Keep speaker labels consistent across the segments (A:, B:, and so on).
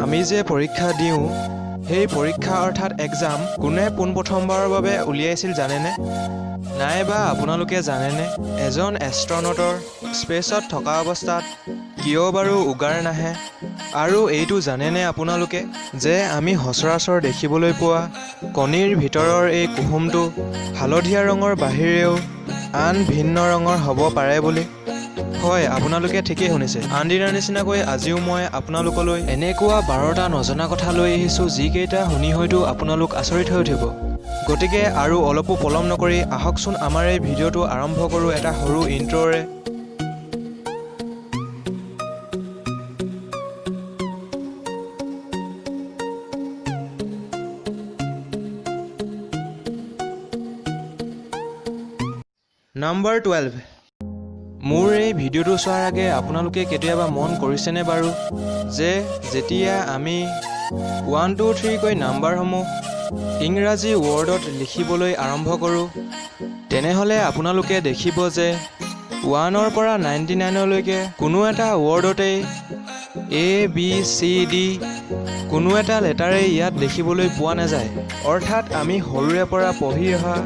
A: আমি যে পৰীক্ষা দিওঁ সেই পৰীক্ষা অৰ্থাৎ এক্সাম কোনে পোনপ্ৰথমবাৰৰ বাবে উলিয়াইছিল জানেনে? নাইবা আপোনালোকে জানেনে এজন এষ্ট্ৰনটৰ স্পেচত থকা অৱস্থাত কিয় বাৰু উগাৰ নাহে? আৰু এইটো জানেনে আপোনালোকে যে আমি সচৰাচৰ দেখিবলৈ পোৱা কণীৰ ভিতৰৰ এই কুহুমটো হালধীয়া ৰঙৰ বাহিৰেও আন ভিন্ন ৰঙৰ হ'ব পাৰে বুলি? হয়, আপোনালোকে ঠিকেই শুনিছে। আন দিনাৰ নিচিনাকৈ আজিও মই আপোনালোকলৈ এনেকুৱা 12টা নজনা কথা লৈ আহিছোঁ যিকেইটা শুনি হয়তো আপোনালোক আচৰিত হৈ উঠিব। গতিকে আৰু অলপো পলম নকৰি আহকচোন আমাৰ এই ভিডিঅ'টো আৰম্ভ কৰোঁ এটা সৰু ইণ্ট্ৰ'ৰে। নম্বৰ 12। মোৰ এই ভিডিঅ'টো চোৱাৰ আগে আপোনালোকে কেতিয়াবা মন কৰিছেনে বাৰু যে যেতিয়া আমি 1 2 3 কৈ নাম্বাৰসমূহ ইংৰাজী ৱৰ্ডত লিখিবলৈ আৰম্ভ কৰোঁ তেনেহ'লে আপোনালোকে দেখিব যে 1ৰ পৰা 99লৈকে কোনো এটা ৱৰ্ডতেই ABCD কোনো এটা লেটাৰেই ইয়াত দেখিবলৈ পোৱা নাযায়। অৰ্থাৎ আমি সৰুৰে পৰা পঢ়ি অহা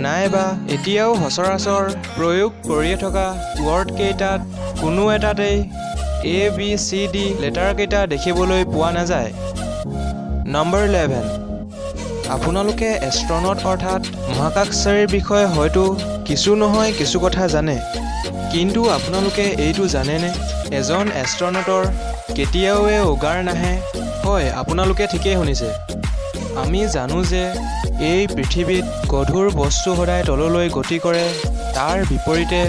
A: নাইবা এতিয়াও সচৰাচৰ প্ৰয়োগ কৰিয়ে থকা ৱৰ্ডকেইটাত কোনো এটাতেই ABCD লেটাৰকেইটা দেখিবলৈ পোৱা নাযায়। নম্বৰ 11। আপোনালোকে এষ্ট্ৰনট অৰ্থাৎ মহাকাশচাৰীৰ বিষয়ে হয়তো কিছু নহয় কিছু কথা জানে, কিন্তু আপোনালোকে এইটো জানেনে এজন এষ্ট্ৰনটৰ কেতিয়াওৱে উগাৰ নাহে? হয়, আপোনালোকে ঠিকেই শুনিছে। আমি জানো যে এই পৃথিৱীত গধুৰ বস্তু সদায় তললৈ গতি কৰে, তাৰ বিপৰীতে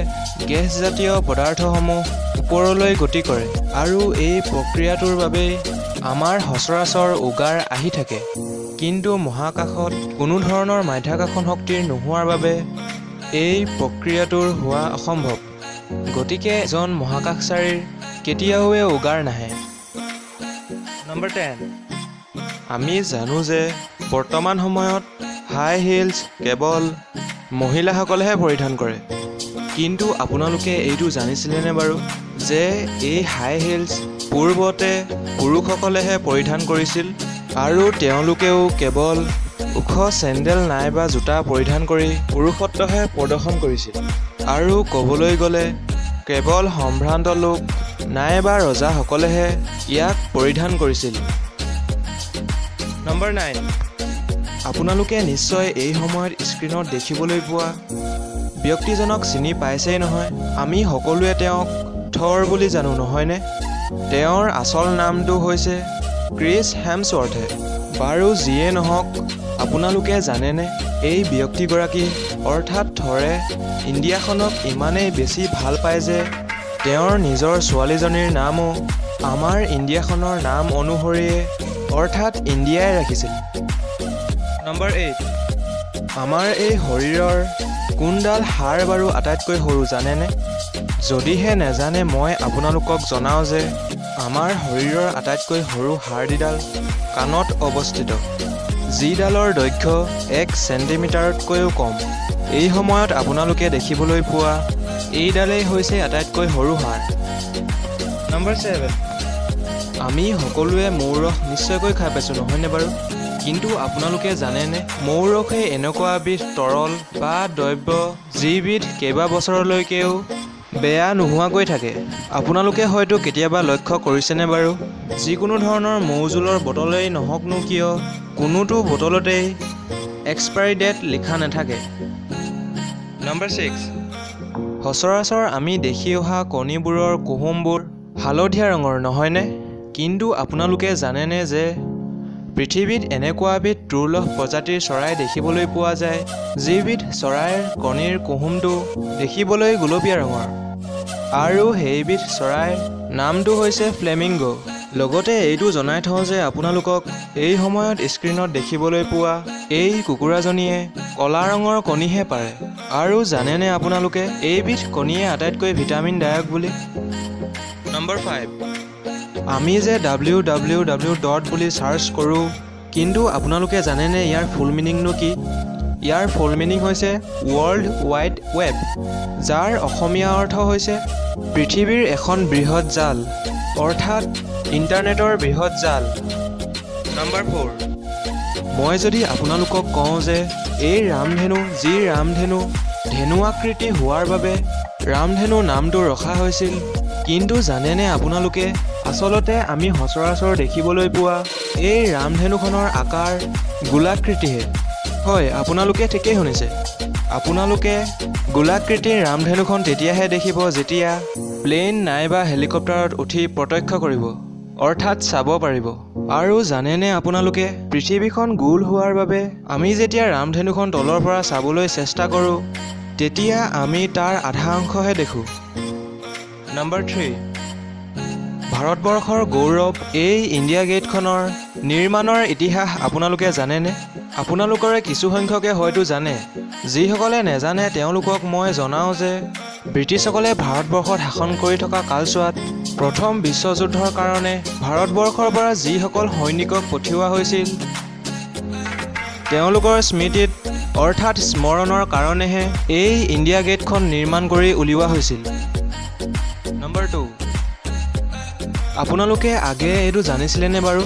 A: গেছজাতীয় পদাৰ্থসমূহ ওপৰলৈ গতি কৰে, আৰু এই প্ৰক্ৰিয়াটোৰ বাবেই আমাৰ সচৰাচৰ উগাৰ আহি থাকে। কিন্তু মহাকাশত কোনো ধৰণৰ মাধ্যাকৰ্ষণ শক্তিৰ নোহোৱাৰ বাবে এই প্ৰক্ৰিয়াটোৰ হোৱা অসম্ভৱ। গতিকে এজন মহাকাশচাৰীৰ কেতিয়াওৱে উগাৰ নাহে। নম্বৰ 10। আমি জানো যে বৰ্তমান সময়ত হাই হিলছ কেৱল মহিলাসকলেহে পৰিধান কৰে, কিন্তু আপোনালোকে এইটো জানিছিলেনে বাৰু যে এই হাই হিলছ পূৰ্বতে পুৰুষসকলেহে পৰিধান কৰিছিল আৰু তেওঁলোকেও কেৱল ওখ চেণ্ডেল নাইবা জোতা পৰিধান কৰি পুৰুষত্বহে প্ৰদৰ্শন কৰিছিল। আৰু ক'বলৈ গ'লে কেৱল সম্ভ্ৰান্ত লোক নাইবা ৰজাসকলেহে ইয়াক পৰিধান কৰিছিল। নম্বৰ 9। আপোনালোকে নিশ্চয় এই সময়ত স্ক্ৰীণত দেখিবলৈ পোৱা ব্যক্তিজনক চিনি পাইছেই নহয়। আমি সকলোৱে তেওঁক থৰ বুলি জানো, নহয়নে? তেওঁৰ আচল নামটো হৈছে ক্ৰিছ হেমছৱৰ্থে। বাৰু যিয়ে নহওক, আপোনালোকে জানেনে এই ব্যক্তিগৰাকী অৰ্থাৎ থৰে ইণ্ডিয়াখনক ইমানেই বেছি ভাল পায় যে তেওঁৰ নিজৰ ছোৱালীজনীৰ নামো আমাৰ ইণ্ডিয়াখনৰ নাম অনুসৰিয়ে অৰ্থাৎ ইণ্ডিয়াই ৰাখিছিল। নম্বৰ 8। আমাৰ এই শৰীৰৰ কোনডাল হাড় বাৰু আটাইতকৈ সৰু জানেনে? যদিহে নেজানে মই আপোনালোকক জনাওঁ যে আমাৰ শৰীৰৰ আটাইতকৈ সৰু হাড়দিডাল কাণত অৱস্থিত, যিডালৰ দৈৰ্ঘ্য 1 চেণ্টিমিটাৰতকৈও কম। এই সময়ত আপোনালোকে দেখিবলৈ পোৱা এইডালেই হৈছে আটাইতকৈ সৰু হাড়। নম্বৰ 7। আমি সকলোৱে মৌ ৰস নিশ্চয়কৈ খাই পাইছোঁ, নহয়নে বাৰু? কিন্তু আপোনালোকে জানেনে মৌ ৰসেই এনেকুৱা এবিধ তৰল বা দ্ৰব্য যিবিধ কেইবা বছৰলৈকেও বেয়া নোহোৱাকৈ থাকে। আপোনালোকে হয়তো কেতিয়াবা লক্ষ্য কৰিছেনে বাৰু যিকোনো ধৰণৰ মৌজোলৰ বটলেই নহওকনো কিয় কোনোটো বটলতেই এক্সপায়াৰী ডেট লিখা নাথাকে। নম্বৰ 6। সচৰাচৰ আমি দেখি অহা কণীবোৰৰ কুহুমবোৰ হালধীয়া ৰঙৰ, নহয়নে? কিন্তু আপোনালোকে জানেনে যে পৃথিৱীত এনেকুৱা এবিধ দুৰ্লভ প্ৰজাতিৰ চৰাই দেখিবলৈ পোৱা যায় যিবিধ চৰাইৰ কণীৰ কুহুমটো দেখিবলৈ গুলপীয়া ৰঙৰ, আৰু সেইবিধ চৰাইৰ নামটো হৈছে ফ্লেমিংগো। লগতে এইটো জনাই থওঁ যে আপোনালোকক এই সময়ত স্ক্ৰীণত দেখিবলৈ পোৱা এই কুকুৰাজনীয়ে ক'লা ৰঙৰ কণীহে পাৰে। আৰু জানেনে আপোনালোকে এইবিধ কণীয়ে আটাইতকৈ ভিটামিনদায়ক বুলি? নম্বৰ 5। আমি যে www. বুলি চাৰ্চ কৰোঁ, কিন্তু আপোনালোকে জানেনে ইয়াৰ ফুল মিনিংনো কি? ইয়াৰ ফুল মিনিং হৈছে ৱৰ্ল্ড ৱাইড ৱেব, যাৰ অসমীয়া অৰ্থ হৈছে পৃথিৱীৰ এখন বৃহৎ জাল। অৰ্থাৎ ইণ্টাৰনেটৰ বৃহৎ জাল। নম্বৰ 4, মই যদি আপোনালোকক কওঁ যে এই ৰামধেনু যি ৰামধেনু ধেনু আকৃতি হোৱাৰ বাবে ৰামধেনু নামটো ৰখা হৈছিল, কিন্তু জানেনে আপোনালোকে আচলতে আমি সচৰাচৰ দেখিবলৈ পোৱা এই ৰামধেনুখনৰ আকাৰ গোলাকৃতিহে। হয়, আপোনালোকে ঠিকেই শুনিছে। আপোনালোকে গোলাকৃতিৰ ৰামধেনুখন তেতিয়াহে দেখিব যেতিয়া প্লেন নাইবা হেলিকপ্টাৰত উঠি প্ৰত্যক্ষ কৰিব, অৰ্থাৎ চাব পাৰিব। আৰু জানেনে আপোনালোকে পৃথিৱীখন গোল হোৱাৰ বাবে আমি যেতিয়া ৰামধেনুখন তলৰ পৰা চাবলৈ চেষ্টা কৰোঁ তেতিয়া আমি তাৰ আধা অংশহে দেখোঁ। নম্বৰ 3, ভাৰতবৰ্ষৰ গৌৰৱ এই ইণ্ডিয়া গেটখনৰ নিৰ্মাণৰ ইতিহাস আপোনালোকে জানেনে? আপোনালোকৰে কিছুসংখ্যকে হয়তো জানে। যিসকলে নেজানে তেওঁলোকক মই জনাওঁ যে ব্ৰিটিছসকলে ভাৰতবৰ্ষত শাসন কৰি থকা কালছোৱাত প্ৰথম বিশ্বযুদ্ধৰ কাৰণে ভাৰতবৰ্ষৰ পৰা যিসকল সৈনিকক পঠিওৱা হৈছিল তেওঁলোকৰ স্মৃতিত অৰ্থাৎ স্মৰণৰ কাৰণেহে এই ইণ্ডিয়া গেটখন নিৰ্মাণ কৰি উলিওৱা হৈছিল। নম্বৰ 2, আপোনালোকে আগে এইটো জানিছিলেনে বাৰু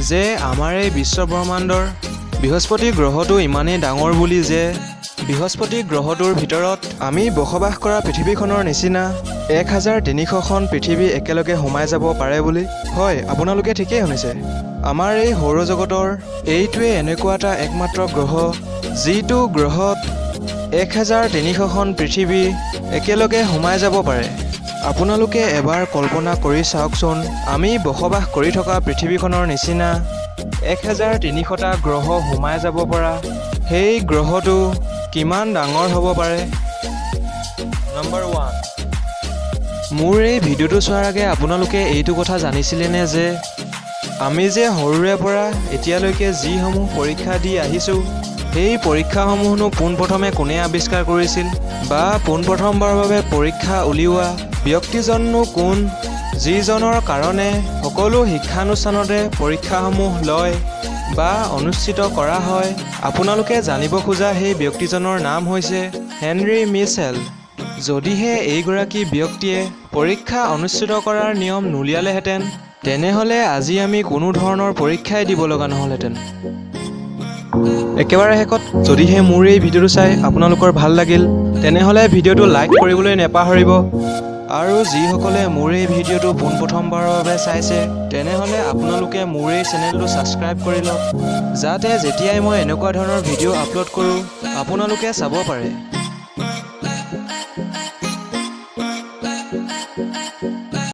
A: যে আমাৰ এই বিশ্বব্ৰহ্মাণ্ডৰ বৃহস্পতি গ্ৰহটো ইমানেই ডাঙৰ বুলি যে বৃহস্পতি গ্ৰহটোৰ ভিতৰত আমি বসবাস কৰা পৃথিৱীখনৰ নিচিনা 1300খন পৃথিৱী একেলগে সোমাই যাব পাৰে বুলি? হয়, আপোনালোকে ঠিকেই শুনিছে। আমাৰ এই সৌৰজগতৰ এইটোৱে এনেকুৱা এটা একমাত্ৰ গ্ৰহ যিটো গ্ৰহত 1300খন পৃথিৱী একেলগে সোমাই যাব পাৰে। আপোনালোকে এবাৰ কল্পনা কৰি চাওকচোন, আমি বসবাস কৰি থকা পৃথিৱীখনৰ নিচিনা 1300টা গ্ৰহ সোমাই যাব পৰা সেই গ্ৰহটো কিমান ডাঙৰ হ'ব পাৰে। নম্বৰ 1, মোৰ এই ভিডিঅ'টো চোৱাৰ আগে আপোনালোকে এইটো কথা জানিছিলেনে যে আমি যে সৰুৰে পৰা এতিয়ালৈকে যিসমূহ পৰীক্ষা দি আহিছোঁ সেই পৰীক্ষাসমূহনো পোনপ্ৰথমে কোনে আৱিষ্কাৰ কৰিছিল বা পোনপ্ৰথমবাৰৰ বাবে পৰীক্ষা উলিওৱা ব্যক্তিজননো কোন, যিজনৰ কাৰণে সকলো শিক্ষানুষ্ঠানতে পৰীক্ষাসমূহ লয় বা অনুষ্ঠিত কৰা হয়? আপোনালোকে জানিব খোজা সেই ব্যক্তিজনৰ নাম হৈছে হেনৰি মিচেল। যদিহে এইগৰাকী ব্যক্তিয়ে পৰীক্ষা অনুষ্ঠিত কৰাৰ নিয়ম নুলিয়ালেহেঁতেন তেনেহ'লে আজি আমি কোনো ধৰণৰ পৰীক্ষাই দিব লগা নহ'লহেঁতেন। একেবাৰে শেষত যদিহে মোৰ এই ভিডিঅ'টো চাই আপোনালোকৰ ভাল লাগিল তেনেহ'লে ভিডিঅ'টো লাইক কৰিবলৈ নেপাহৰিব। আৰু যিসকলে মোৰ এই ভিডিঅ'টো পোনপ্ৰথমবাৰৰ বাবে চাইছে তেনেহ'লে আপোনালোকে মোৰ এই চেনেলটো ছাবস্ক্ৰাইব কৰি লওক যাতে যেতিয়াই মই এনেকুৱা ধৰণৰ ভিডিঅ' আপলোড কৰোঁ আপোনালোকে চাব পাৰে।